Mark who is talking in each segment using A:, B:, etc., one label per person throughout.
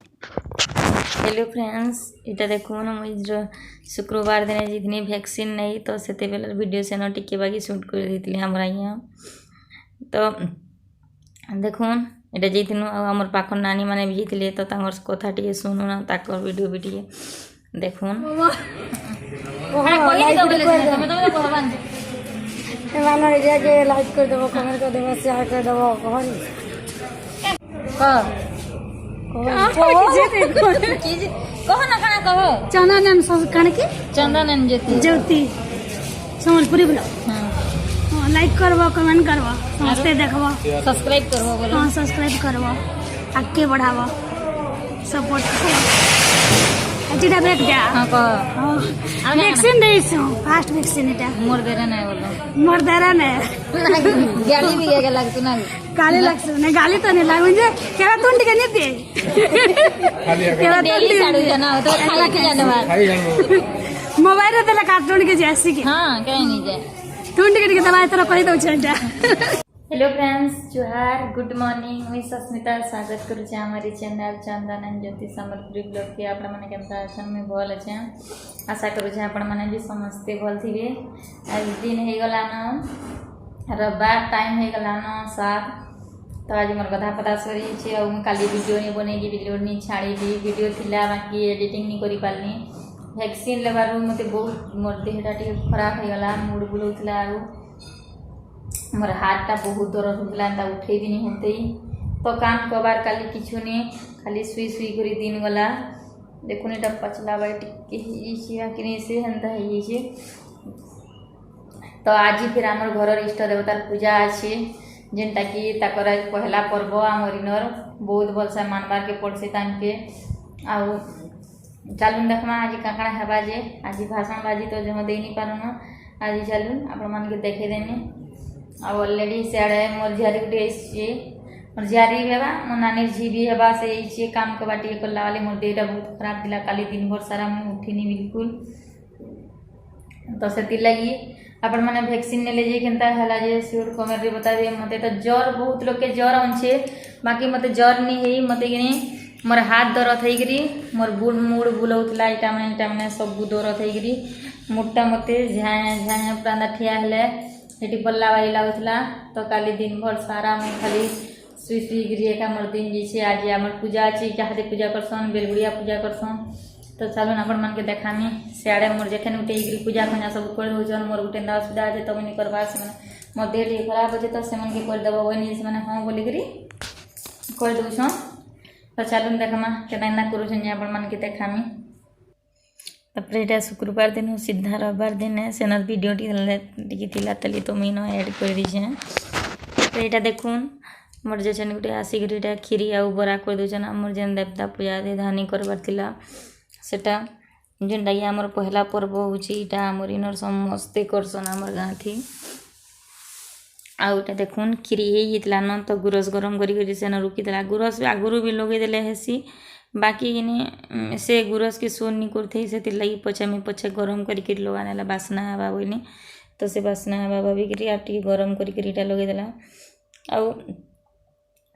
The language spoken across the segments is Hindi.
A: हेलो फ्रेंड्स इटा देखो ना मुझे शुक्रवार दिन जितनी वैक्सीन नहीं तो से वीडियो से टिके बाकी शूट कर देती हमारा यहाँ तो देखो इटा जीतनु आमर पाखर नानी मैंने भी जीतले तो कथा टे शुणु ना वीडियो भी टे देखो
B: लाइक कर देव कमेंट कर देव शेयर कर देव
A: कहो ना खाना कहो
B: चंदन कण के
A: चंदन
B: ज्योति संबलपुरी ब्लॉग लाइक करवा कमेंट करवा समझते देखवा
A: सब्सक्राइब करवा बोलो
B: हाँ सब्सक्राइब करवा आगे बढ़ावा सपोर्ट एटा बैठ गया
A: हां कहो
B: वैक्सीन देइस फास्ट वैक्सीन एटा
A: मोर देरा नहीं बोलो
B: मोर देरा ने
A: गाली भी के लागत ना
B: गाली लागस नहीं गाली तो नहीं लाग म्हणजे केरा तोंड के नहीं दे
A: केरा डेली साडू जाना तो खाई के जाने बात
B: मोबाइल रे तला कार्टून के जैसी की
A: हां कहीं नहीं जाए
B: तोंड के दवाई तरह कहि दउ छै
A: हेलो फ्रेंड्स जोहार गुड मॉर्निंग मुई सस्मिता स्वागत करू छे हमारी channel Chandan and Jyoti Sambalpuri blog के आपण माने केनता अछन में भल अछे आशा करू छे आपण माने भी समस्ते भल थिबे आज दिन हे गला न रविवार टाइम हे गला न 7 तो आज मोर गधा पता सरी छे और काली वीडियो नहीं बनेगी वीडियो नहीं छाड़ी वीडियो थिला बाकी एडिटिंग नहीं करि पालनी वैक्सीन लेबार मते बहुत मोर देहटा टे खराब हे गला मूड बुलौतला आ मोर हाथटा बहुत दर्द होता एंता उठे भी नहीं होते तो काम कबार काली किछु नहीं खाली सुई सुई करी दिन गला देखो एटा पचला बाई टिके कि से हेन्ता है तो आज फिर आमर घर इष्ट देवतार पूजा अच्छे जेनटा कि ताकर पहला पर्व आमर इनर बहुत भलसे मानबार के पड़से तांके आउ चलून देखमा आज काकड़ा हेबा जे आज भाषण बाजी तो जमा दे नहीं पारुन आज चलून आपण मान के देखे देने ऑलरेडी सियाड़े मोर झियारी गुटे मोर झियारी हेबा मोर नानी झी भी हेबा से काम के बाटी कला वाले मोर देहटा बहुत खराब थिला काली दिन भर सारा मुझे उठिनी बिल्कुल तो से लगी आपण माने वैक्सीन ने ले जे केनता हला जे सियोर कमेंट रे बता दे मते तो ज्वर बहुत लोग के ज्वर आछे बाकी मते ज्वर नहीं हेई मते किनी मोर हाथ दर्द हेई गरी मोर मूड बुलौतला इटा माने सब दर्द हेई गरी मुट्टा मते झाया झाया प्रांदा ठिया हेले एटी बल्ला वाली लागुला तो काली दिन भर सारा मैं खाली सुई सुई गिरी एका मोर दिन जी आज आमर पूजा अच्छी चाहते पूजा करसन बेलगुड़िया पूजा करसन तो चलो अपन मन के देखामी सियाड़े मोर जेठन उठे गिरी पूजा खना सब कर दउछन मोर उठे असुविधा है तो नहीं करवा से मोर देह टे खराब हो तो से मन के कर देबो वही से माने हां बोली गिरी कर दउछन तो चलो देखमा केना करूछन अपन मन के देखामी तापर एटा शुक्रवार दिन सीधा रविवार दिन है सेनर वीडियो टी थिला तली तो मुई न ऐड कर दी छे तो एटा देखुन मोर जेछन गुटे आसिक एटा खीरी आ बरा कर दोछन हमर जेन देवता पूजा दे धानी करबार थिला सेटा जेनटा कि हमर पहला पर्व होची एटा हमर इनर समस्ते करसन हमर गाँ थी आउटा देखुन खीरी हेइतला न तो गुरस गरम करी सेन रुकी देला गुरस आगुरु भी लगे देले हेसी बाकी इने से गुरस के सोन नहीं करते से लगी पछे में पछे गरम करी लगाने बासना हवा बोली तो से बासना हवा भाविकी आटे गरम करीटा लगे देला आउ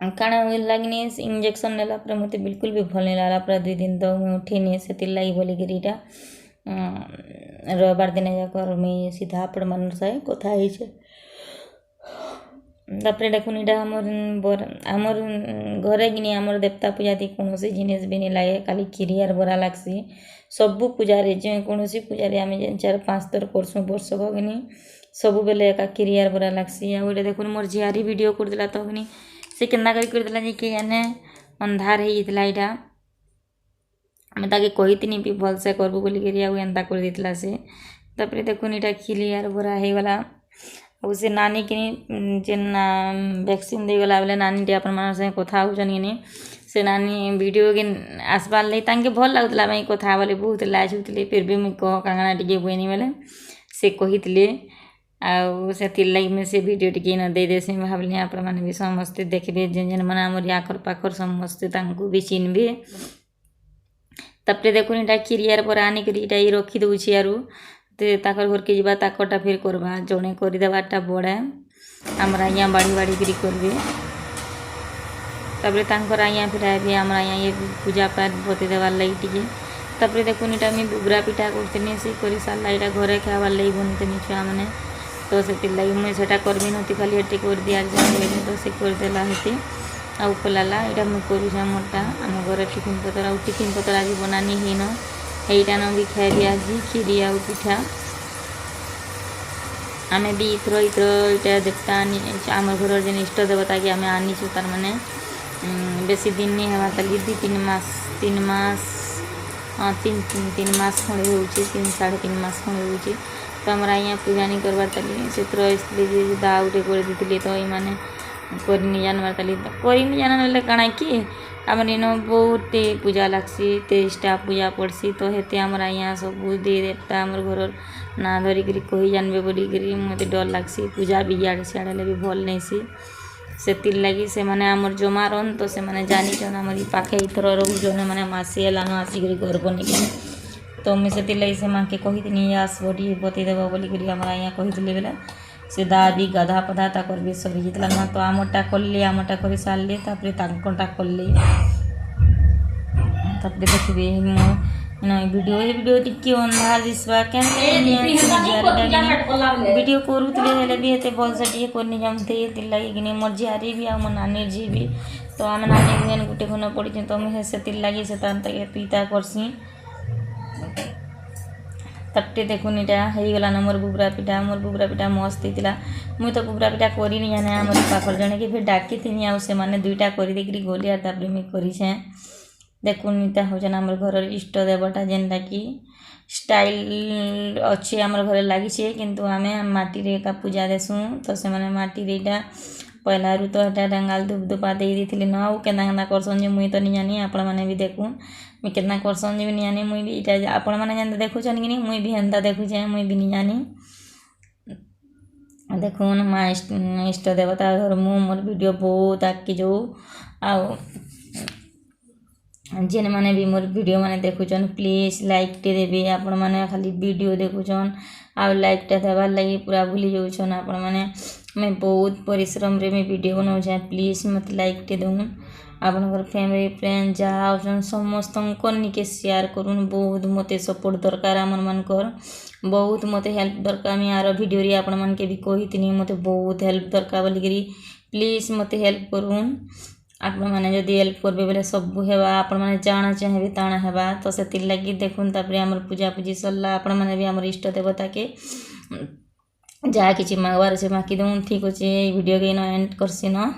A: काଣା लगे इंजेक्शन नेला पर मत बिल्कुल भी भल नहीं लगा पूरा 2 दिन तो उठेनी से लगी बोलिकीटा रविवार दिन जाक मुझे सीधा आपण मन से कथा है तापर देखुन इटा आमर घरे कि आमर देवता पूजा दी कौन सी जिनिस भी नहीं लगे खाली खीरी आर बरा लागसी सबू पूजा जो कौन पूजा आम 4-5 थर करसु वर्षक कि सब बेले एका खीरी आर बरा लागसी आ देखुन मोर झियारी वीडियो करदेला तो कि से केन्ना करदेला जे कि एने अंधार होता यहाँ मैं ताके कहीनी भी भलसे करबू बोलिकी एंता कर देला से तापर देखुन इटा खीरी आर बरा हो गला और से नानी कि जेन वैक्सीन दे गला बेले नानी टे अपन मन से कथा होचन कि से नानी वीडियो के आसबार लगे तांके भल लागुला मैं कथा बोले बहुत लाज होते फिर भी मुझे कह कांगना टे बुनी बेले से कही से लगी में से वीडियो टे न दे से भाविली आपण मैंने भी समस्ते देखबे जेन जेन मन आमर आखर पाखर समस्ते भी चिन्हबे तापर देखुन इटा खीरी आर पर आनिक इटा रखी दूची आरु तो ताकर घर के जीवा ताकटा फिर करवा जड़े करदेवाटा बड़ा आमरा यहाँ बाड़ी बाड़ी करी करबे तापर तांकर आया फिर भी आमर आया ये पूजा पाठ बते देवार लगी टिके तापर देखुन इटा मुझे बुगरा पिठा करते से कर सारा यहाँ घरे खाबार लगी बनते छुआ मैंने तो से लगी मुझे सेटा करबी नी खाली हेटे कर दिया जाए तो से करदेला हेटे आउ पलाला यहाँ मुझे करुचे मोटा आम घर टिफिन पतर आ टिफिन पतर आज बनानी ही न यहीटा न भी खाई आज खीरी आउ पिठा आमे भी इथर इटा देखता आम घर जेन इष्ट देवता कि आम आनीचु तार माने बेसी दिन नहीं हवा ताली 3 मास हाँ 3 मास खंडे होचे 3-3.5 मास खंडे होचे तो आम यहाँ पूजा नहीं करवार ताली से दा उठे कर देते तो ये करनी जानवर ताली करनी जाना काଣା कि आमर इन बहुत पूजा लगसी 23टा पूजा पड़सी तो हेते आमर यहाँ सब दे देवता आमर घर ना धरिक कही जानबे बोलिकी मत डर लगसी पूजा भी इे सियाड़े भी भल नहीं सी से लगी से माने आमर जमा रन तो से माने जानी आमर पाखे इथर रोजन मैंने मसी है आसिक घर बनिक तो मुझे से लगी से माँ के कही आस बड़ी बतेदेव बोलिकी आम यहाँ कही बेले से दा भी गाधा पधा ताकर भी सरी जाता ना तो आमरटा कली आमरटा कर सारे तापर कली देखिए वीडियो टिके अंधार दिसवा क्या वीडियो करूले भी एत भल से टे करनी जमते लगे मोर झियारी भी आ मो नानी झी भी तो आम नानी गुटे खन पड़ी तो मुझे लगी से पीता करसी तटे देखुन यहाँ हो गला मोर बुबरा पिठा मस्त होता मुई तो बुबरा पिठा करी जाने आम पाखर जड़े कि फिर डाकी थी आउ से 2टा कर गली आर तापर मुई करीछे देखुन इटा हूँ आम घर इष्ट देवता जेनटा कि स्टाइल अच्छे आम घर लगी किंतु आम माटी का पूजा देसुँ तो से माटी यहाँ पहलू तो यहाँ डांगाल धूप धूपा दे दी न आउ केना करसन जे मुई तो नहीं जानी आपण मैंने भी देखूँ मुई केतना करसन जे भी नहीं जानी मुई भी इटा आपण मैंने जेनता देखुछन कि नहीं मुई भी हेन्ता देखुचे मुई भी नहीं जानी देखुन माँ इष्ट देवता घर मु मोर वीडियो बहुत आगे जो आउ जेन मैंने भी मोर वीडियो मैंने देखुचन प्लीज लाइक टे देवे आपण मैंने खाली वीडियो देखुचन आ लाइक टा देवार लगी पूरा भूली जाऊन आपण मैंने मैं बहुत परिश्रम रे मैं वीडियो बनाऊे प्लीज मत लाइक टे दून आपनकर फैमिली फ्रेंड जहाँ अच्छन समस्त निके शेयर करूँ बहुत मत सपोर्ट दरकार आम मनकर बहुत मत हेल्प दरकार मैं यार वीडियो आपण मन के भी कही मत बहुत हेल्प दरकार बोलिकी प्लीज मत हेल्प करूँ आपण मैंने जदि हेल्प करबे बोले सब हेबा आपण मैंने जाना चाहे ताना हेबा तो से लगी देखुन तापर आमर पूजा पूजी सरला आपण मैंने भी आमर इष्ट देवता के जहाँ किसी मांगवार से माकी दूँ ठीक अच्छे वीडियो के एंड करसी न।